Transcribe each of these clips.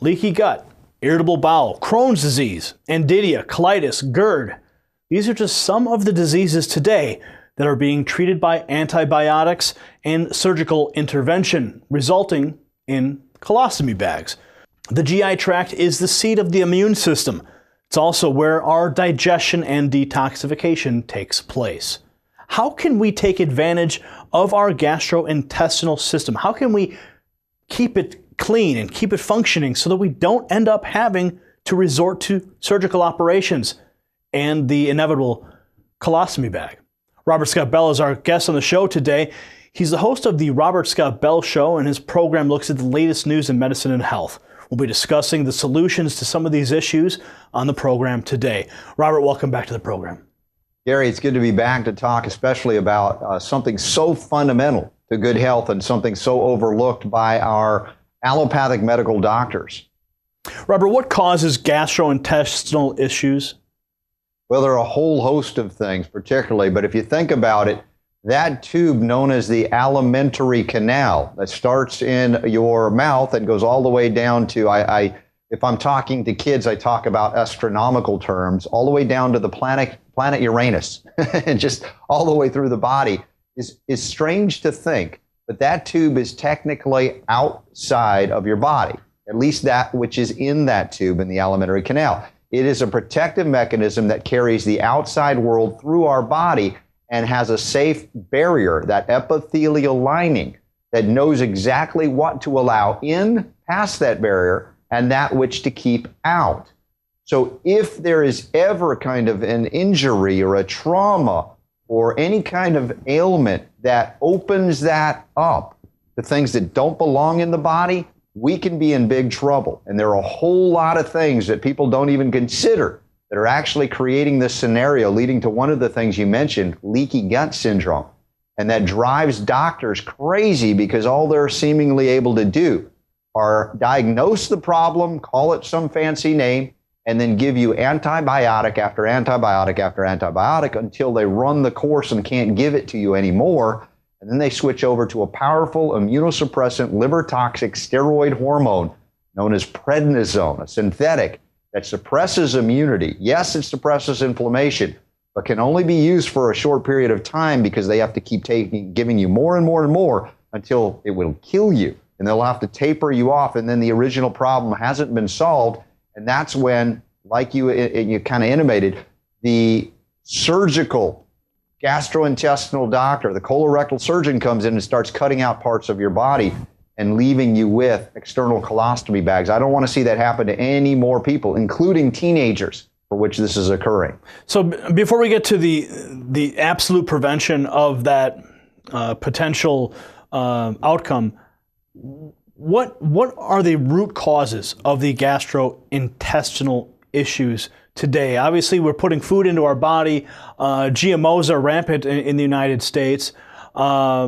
leaky gut, irritable bowel, Crohn's disease, Candida, colitis, GERD. These are just some of the diseases today that are being treated by antibiotics and surgical intervention, resulting in colostomy bags. The GI tract is the seat of the immune system. It's also where our digestion and detoxification takes place. How can we take advantage of our gastrointestinal system? How can we keep it clean and keep it functioning so that we don't end up having to resort to surgical operations and the inevitable colostomy bag? Robert Scott Bell is our guest on the show today. He's the host of the Robert Scott Bell Show, and his program looks at the latest news in medicine and health. We'll be discussing the solutions to some of these issues on the program today. Robert, welcome back to the program. Gary, it's good to be back to talk especially about something so fundamental to good health and something so overlooked by our allopathic medical doctors. Robert, what causes gastrointestinal issues? Well, there are a whole host of things particularly, but if you think about it, that tube known as the alimentary canal that starts in your mouth and goes all the way down to, if I'm talking to kids, I talk about astronomical terms, all the way down to the planet Uranus, and just all the way through the body is strange to think, but that tube is technically outside of your body, at least that which is in that tube in the alimentary canal. It is a protective mechanism that carries the outside world through our body and has a safe barrier, that epithelial lining that knows exactly what to allow in past that barrier and that which to keep out. So if there is ever kind of an injury or a trauma or any kind of ailment that opens that up to things that don't belong in the body, we can be in big trouble. And there are a whole lot of things that people don't even consider that are actually creating this scenario, leading to one of the things you mentioned, leaky gut syndrome. And that drives doctors crazy because all they're seemingly able to do are diagnose the problem, call it some fancy name, and then give you antibiotic after antibiotic after antibiotic until they run the course and can't give it to you anymore. And then they switch over to a powerful immunosuppressant, liver-toxic steroid hormone known as prednisone, a synthetic that suppresses immunity. Yes, it suppresses inflammation, but can only be used for a short period of time because they have to keep giving you more and more and more until it will kill you. And they'll have to taper you off, and then the original problem hasn't been solved. And that's when, like you kind of intimated, the surgical gastrointestinal doctor, the colorectal surgeon, comes in and starts cutting out parts of your body and leaving you with external colostomy bags. I don't want to see that happen to any more people, including teenagers, for which this is occurring. So before we get to the absolute prevention of that potential outcome, what are the root causes of the gastrointestinal issues today? Obviously, we're putting food into our body. GMOs are rampant in the United States. What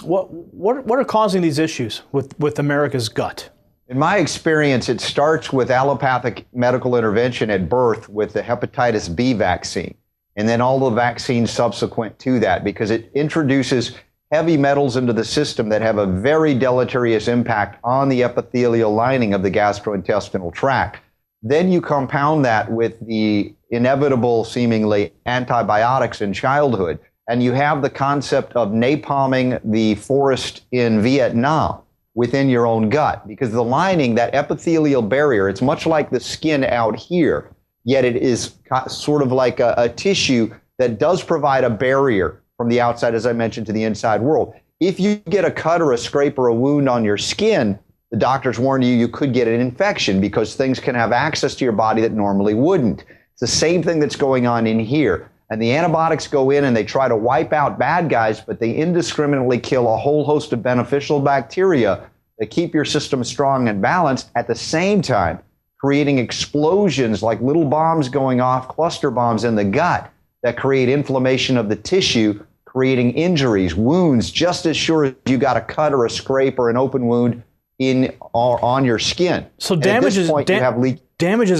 are causing these issues with America's gut? In my experience, it starts with allopathic medical intervention at birth with the hepatitis B vaccine, and then all the vaccines subsequent to that, because it introduces heavy metals into the system that have a very deleterious impact on the epithelial lining of the gastrointestinal tract. Then you compound that with the inevitable, seemingly, antibiotics in childhood, and you have the concept of napalming the forest in Vietnam within your own gut, because the lining, that epithelial barrier, it's much like the skin out here, yet it is sort of like a tissue that does provide a barrier from the outside, as I mentioned, to the inside world. If you get a cut or a scrape or a wound on your skin, the doctors warn you could get an infection because things can have access to your body that normally wouldn't. It's the same thing that's going on in here. And the antibiotics go in and they try to wipe out bad guys, but they indiscriminately kill a whole host of beneficial bacteria that keep your system strong and balanced, at the same time creating explosions like little bombs going off, cluster bombs in the gut that create inflammation of the tissue, creating injuries, wounds, just as sure as you got a cut or a scrape or an open wound in or on your skin. So damage is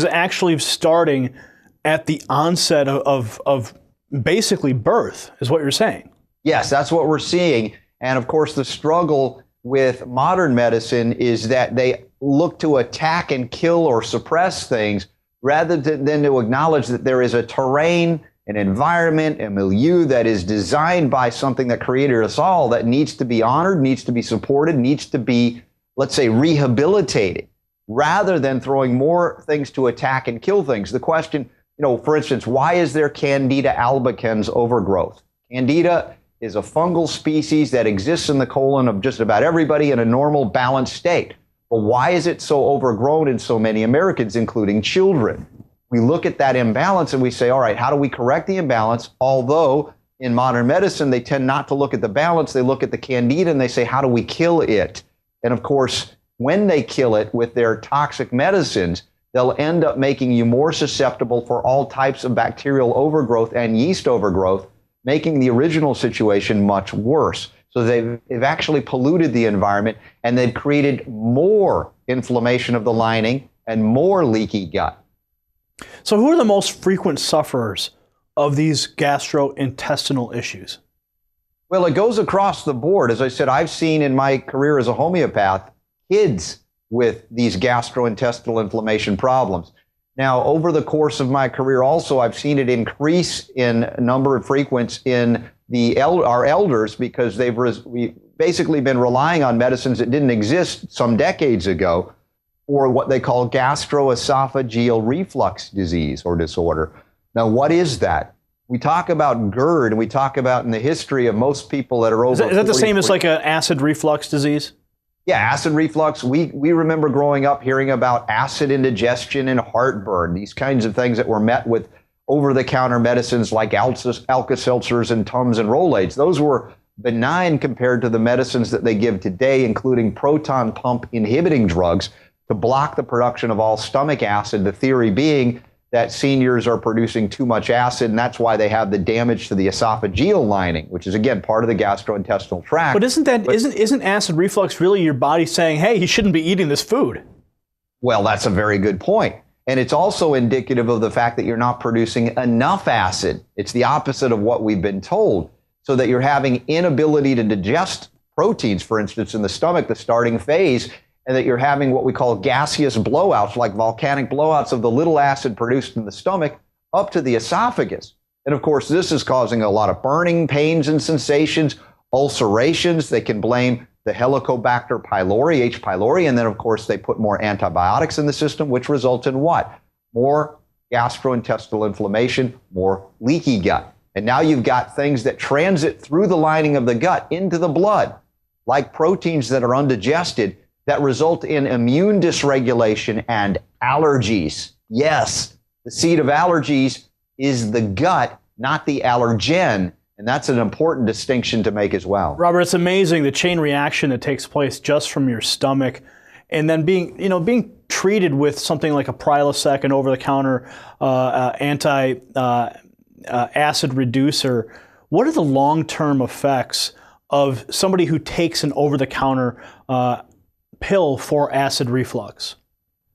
actually starting at the onset of basically birth, is what you're saying. Yes, that's what we're seeing. And of course, the struggle with modern medicine is that they look to attack and kill or suppress things rather than to acknowledge that there is a terrain, an environment, a milieu that is designed by something that created us all that needs to be honored, needs to be supported, needs to be, let's say, rehabilitated, rather than throwing more things to attack and kill things. The question, for instance, why is there Candida albicans overgrowth? Candida is a fungal species that exists in the colon of just about everybody in a normal, balanced state. But why is it so overgrown in so many Americans, including children? We look at that imbalance and we say, all right, how do we correct the imbalance? Although in modern medicine, they tend not to look at the balance. They look at the Candida and they say, how do we kill it? And of course, when they kill it with their toxic medicines, they'll end up making you more susceptible for all types of bacterial overgrowth and yeast overgrowth, making the original situation much worse. So they've actually polluted the environment, and they've created more inflammation of the lining and more leaky gut. So who are the most frequent sufferers of these gastrointestinal issues? Well, it goes across the board. As I said, I've seen in my career as a homeopath kids with these gastrointestinal inflammation problems. Now, over the course of my career also, I've seen it increase in number and frequency in our elders, because we've basically been relying on medicines that didn't exist some decades ago for what they call gastroesophageal reflux disease or disorder. Now, what is that? We talk about GERD, and we talk about in the history of most people that are over. Is that the same as like an acid reflux disease? Yeah, acid reflux. We remember growing up hearing about acid indigestion and heartburn, these kinds of things that were met with over-the-counter medicines like Alka-Seltzers and Tums and Rolaids. Those were benign compared to the medicines that they give today, including proton pump inhibiting drugs to block the production of all stomach acid, the theory being that seniors are producing too much acid, and that's why they have the damage to the esophageal lining, which is, again, part of the gastrointestinal tract. But isn't acid reflux really your body saying, hey, you shouldn't be eating this food? Well, that's a very good point. And it's also indicative of the fact that you're not producing enough acid. It's the opposite of what we've been told, so that you're having inability to digest proteins, for instance, in the stomach, the starting phase, and that you're having what we call gaseous blowouts, like volcanic blowouts of the little acid produced in the stomach up to the esophagus. And of course, this is causing a lot of burning, pains and sensations, ulcerations. They can blame the Helicobacter pylori, H. pylori, and then of course they put more antibiotics in the system, which results in what? More gastrointestinal inflammation, more leaky gut. And now you've got things that transit through the lining of the gut into the blood, like proteins that are undigested, that result in immune dysregulation and allergies. Yes, the seat of allergies is the gut, not the allergen. And that's an important distinction to make as well. Robert, it's amazing the chain reaction that takes place just from your stomach, and then being treated with something like a Prilosec, an over-the-counter acid reducer. What are the long-term effects of somebody who takes an over-the-counter pill for acid reflux?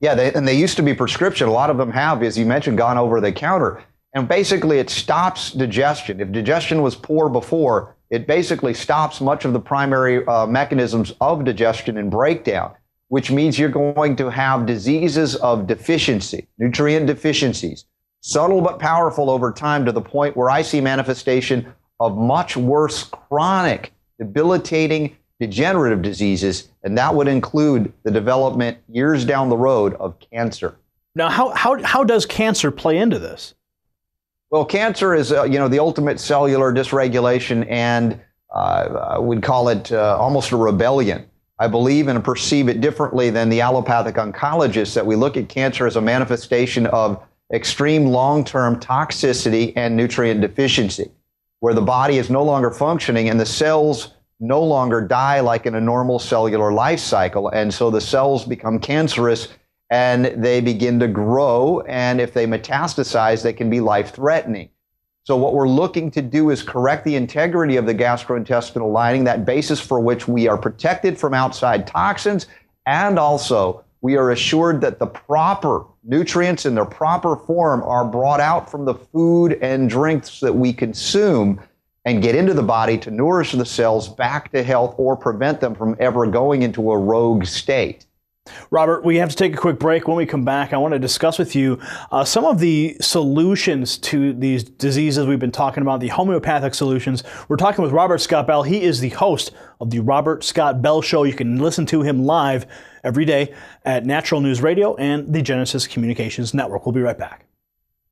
Yeah, they used to be prescription. A lot of them have, as you mentioned, gone over the counter. And basically, it stops digestion. If digestion was poor before, it basically stops much of the primary mechanisms of digestion and breakdown, which means you're going to have diseases of deficiency, nutrient deficiencies, subtle but powerful over time, to the point where I see manifestation of much worse chronic, debilitating, degenerative diseases, and that would include the development years down the road of cancer. Now, how does cancer play into this? Well, cancer is, the ultimate cellular dysregulation, and we'd call it almost a rebellion. I believe and perceive it differently than the allopathic oncologists, that we look at cancer as a manifestation of extreme long-term toxicity and nutrient deficiency, where the body is no longer functioning and the cells no longer die like in a normal cellular life cycle. And so the cells become cancerous and they begin to grow. And if they metastasize, they can be life-threatening. So what we're looking to do is correct the integrity of the gastrointestinal lining, that basis for which we are protected from outside toxins. And also, we are assured that the proper nutrients in their proper form are brought out from the food and drinks that we consume and get into the body to nourish the cells back to health or prevent them from ever going into a rogue state. Robert, we have to take a quick break. When we come back, I want to discuss with you some of the solutions to these diseases we've been talking about, the homeopathic solutions. We're talking with Robert Scott Bell. He is the host of the Robert Scott Bell Show. You can listen to him live every day at Natural News Radio and the Genesis Communications Network. We'll be right back.